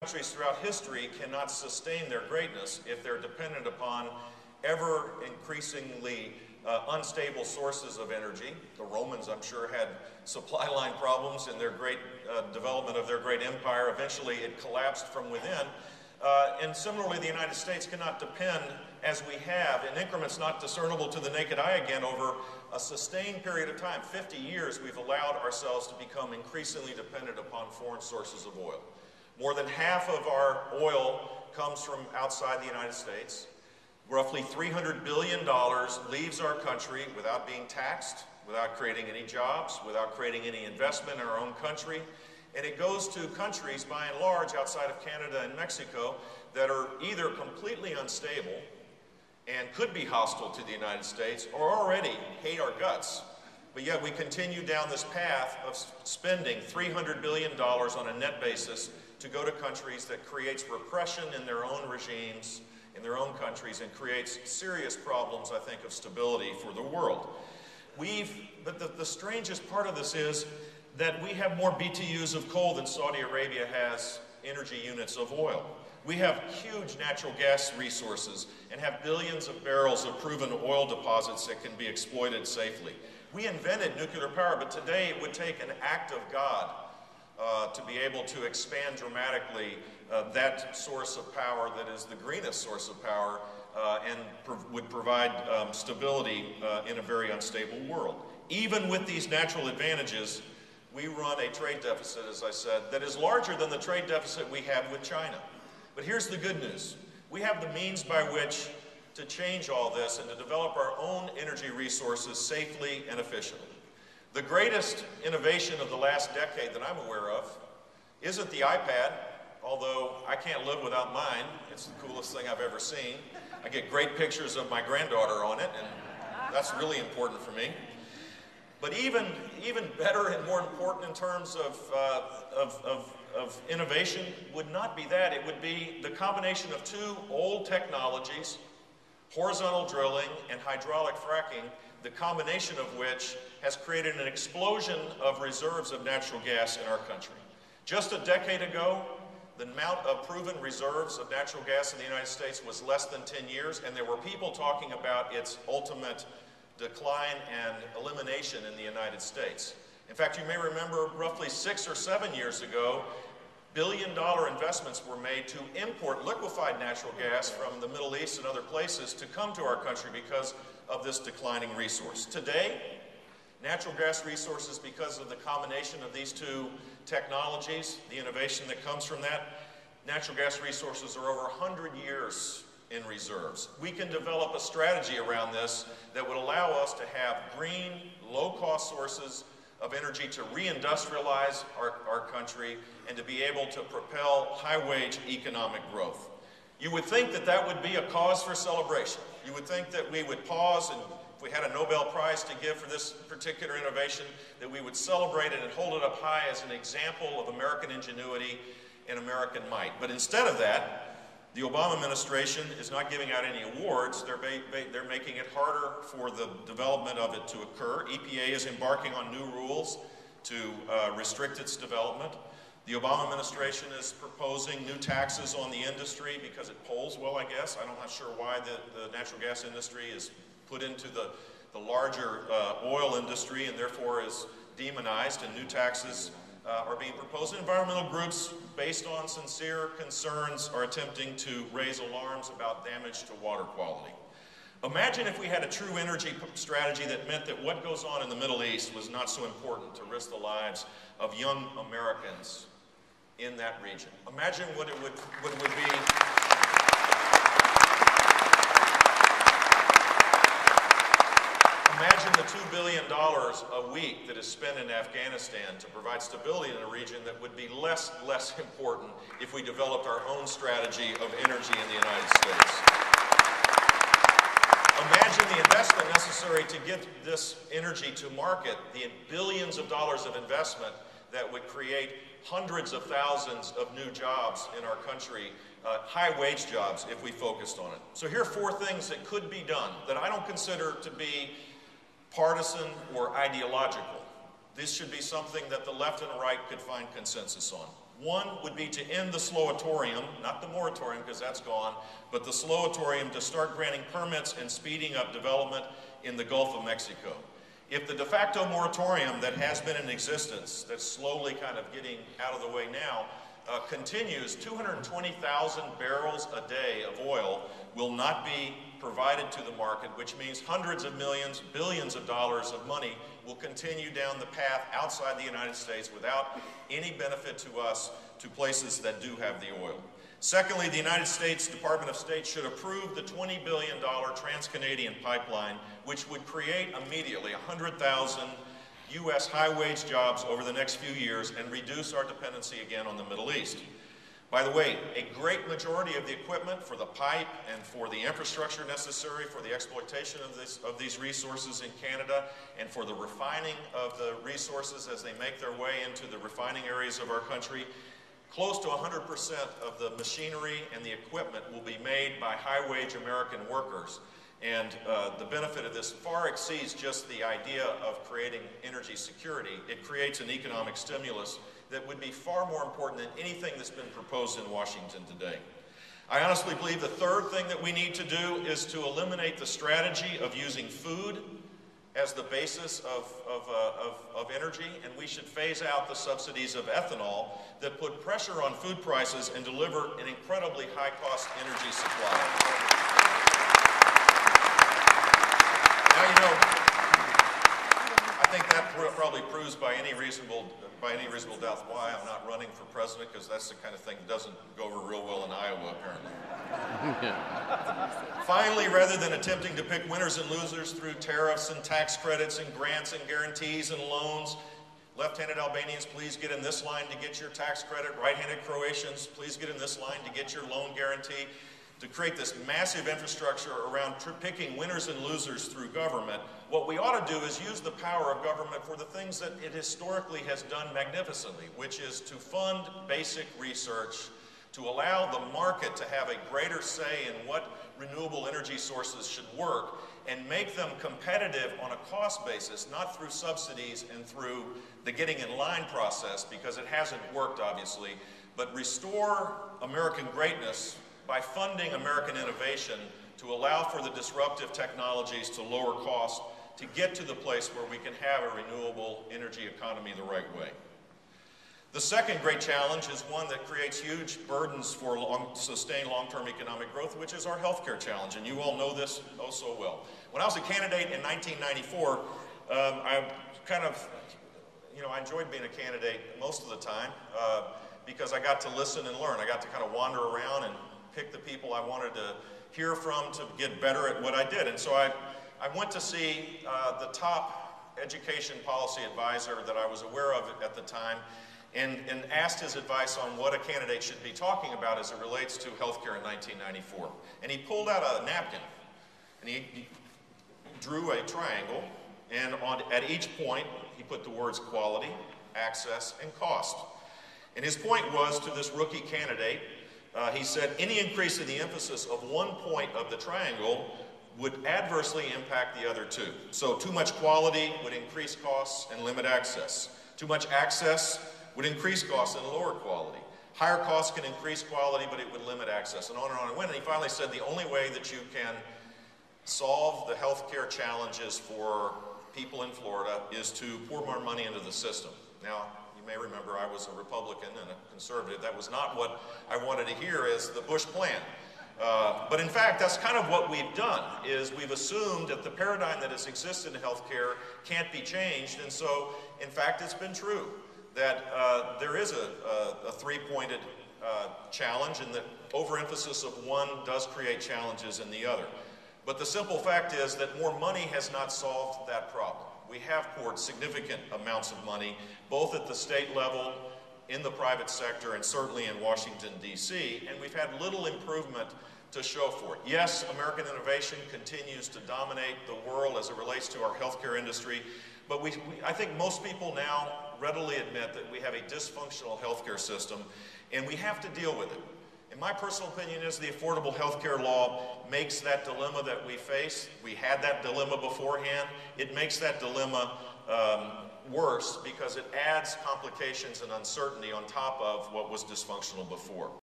Countries throughout history cannot sustain their greatness if they're dependent upon ever increasingly unstable sources of energy. The Romans, I'm sure, had supply line problems in their great development of their great empire. Eventually it collapsed from within. And similarly, the United States cannot depend, as we have, in increments not discernible to the naked eye again, over a sustained period of time. 50 years we've allowed ourselves to become increasingly dependent upon foreign sources of oil. More than half of our oil comes from outside the United States. Roughly $300 billion leaves our country without being taxed, without creating any jobs, without creating any investment in our own country. And it goes to countries, by and large, outside of Canada and Mexico, that are either completely unstable and could be hostile to the United States, or already hate our guts. But yet we continue down this path of spending $300 billion on a net basis to go to countries that creates repression in their own regimes, in their own countries, and creates serious problems, I think, of stability for the world. But the strangest part of this is that we have more BTUs of coal than Saudi Arabia has energy units of oil. We have huge natural gas resources and have billions of barrels of proven oil deposits that can be exploited safely. We invented nuclear power, but today it would take an act of God to be able to expand dramatically that source of power that is the greenest source of power and would provide stability in a very unstable world. Even with these natural advantages, we run a trade deficit, as I said, that is larger than the trade deficit we have with China. But here's the good news. We have the means by which to change all this and to develop our own energy resources safely and efficiently. The greatest innovation of the last decade that I'm aware of isn't the iPad, although I can't live without mine. It's the coolest thing I've ever seen. I get great pictures of my granddaughter on it, and that's really important for me. But even better and more important in terms of innovation would not be that. It would be the combination of two old technologies, horizontal drilling and hydraulic fracking, the combination of which has created an explosion of reserves of natural gas in our country. Just a decade ago, the amount of proven reserves of natural gas in the United States was less than 10 years, and there were people talking about its ultimate decline and elimination in the United States. In fact, you may remember roughly 6 or 7 years ago, billion-dollar investments were made to import liquefied natural gas from the Middle East and other places to come to our country because of this declining resource. Today, natural gas resources, because of the combination of these two technologies, the innovation that comes from that, natural gas resources are over 100 years in reserves. We can develop a strategy around this that would allow us to have green, low-cost sources of energy to reindustrialize our country and to be able to propel high-wage economic growth. You would think that that would be a cause for celebration. You would think that we would pause, and if we had a Nobel Prize to give for this particular innovation, that we would celebrate it and hold it up high as an example of American ingenuity and American might. But instead of that, the Obama administration is not giving out any awards. They're making it harder for the development of it to occur. EPA is embarking on new rules to restrict its development. The Obama administration is proposing new taxes on the industry because it polls well, I guess. I'm not sure why the natural gas industry is put into the larger oil industry and therefore is demonized, and new taxes are being proposed. Environmental groups, based on sincere concerns, are attempting to raise alarms about damage to water quality. Imagine if we had a true energy strategy that meant that what goes on in the Middle East was not so important to risk the lives of young Americans in that region. Imagine what it would be. Imagine the $2 billion a week that is spent in Afghanistan to provide stability in a region that would be less important if we developed our own strategy of energy in the United States. Imagine the investment necessary to get this energy to market, the billions of dollars of investment that would create hundreds of thousands of new jobs in our country, high-wage jobs if we focused on it. So here are 4 things that could be done that I don't consider to be partisan or ideological. This should be something that the left and right could find consensus on. One would be to end the slowatorium, not the moratorium because that's gone, but the slowatorium to start granting permits and speeding up development in the Gulf of Mexico. If the de facto moratorium that has been in existence, that's slowly kind of getting out of the way now, continues, 220,000 barrels a day of oil will not be provided to the market, which means hundreds of millions, billions of dollars of money will continue down the path outside the United States without any benefit to us to places that do have the oil. Secondly, the United States Department of State should approve the $20 billion Trans-Canadian pipeline, which would create immediately 100,000 U.S. high-wage jobs over the next few years and reduce our dependency again on the Middle East. By the way, a great majority of the equipment for the pipe and for the infrastructure necessary for the exploitation of these resources in Canada and for the refining of the resources as they make their way into the refining areas of our country, close to 100% of the machinery and the equipment will be made by high-wage American workers. And the benefit of this far exceeds just the idea of creating energy security. It creates an economic stimulus that would be far more important than anything that's been proposed in Washington today. I honestly believe the third thing that we need to do is to eliminate the strategy of using food as the basis of energy, and we should phase out the subsidies of ethanol that put pressure on food prices and deliver an incredibly high-cost energy supply. Now, you know, I think that probably proves by any reasonable doubt why I'm not running for president, because that's the kind of thing that doesn't go over real well in Iowa, apparently. Finally, rather than attempting to pick winners and losers through tariffs and tax credits and grants and guarantees and loans, left-handed Albanians, please get in this line to get your tax credit. Right-handed Croatians, please get in this line to get your loan guarantee. To create this massive infrastructure around picking winners and losers through government, what we ought to do is use the power of government for the things that it historically has done magnificently, which is to fund basic research, to allow the market to have a greater say in what renewable energy sources should work, and make them competitive on a cost basis, not through subsidies and through the getting in line process, because it hasn't worked, obviously, but restore American greatness by funding American innovation to allow for the disruptive technologies to lower costs to get to the place where we can have a renewable energy economy the right way. The second great challenge is one that creates huge burdens for sustained long-term economic growth, which is our healthcare challenge, and you all know this oh so well. When I was a candidate in 1994, I enjoyed being a candidate most of the time because I got to listen and learn. I got to kind of wander around and pick the people I wanted to hear from to get better at what I did. And so I went to see the top education policy advisor that I was aware of at the time and asked his advice on what a candidate should be talking about as it relates to healthcare in 1994. And he pulled out a napkin and he drew a triangle, and at each point he put the words quality, access, and cost. And his point was to this rookie candidate, he said any increase in the emphasis of one point of the triangle would adversely impact the other two. So too much quality would increase costs and limit access. Too much access would increase costs and lower quality. Higher costs can increase quality, but it would limit access, and on it went. And he finally said the only way that you can solve the healthcare challenges for people in Florida is to pour more money into the system. Now, you may remember I was a Republican and a conservative. That was not what I wanted to hear as the Bush plan. But in fact, that's kind of what we've done, is we've assumed that the paradigm that has existed in healthcare can't be changed. And so, in fact, it's been true that there is a three-pointed challenge, and that overemphasis of one does create challenges in the other. But the simple fact is that more money has not solved that problem. We have poured significant amounts of money, both at the state level, in the private sector, and certainly in Washington, D.C., and we've had little improvement to show for it. Yes, American innovation continues to dominate the world as it relates to our healthcare industry, but I think most people now readily admit that we have a dysfunctional healthcare system, and we have to deal with it. And my personal opinion is the Affordable Healthcare Law makes that dilemma that we face. We had that dilemma beforehand. It makes that dilemma worse because it adds complications and uncertainty on top of what was dysfunctional before.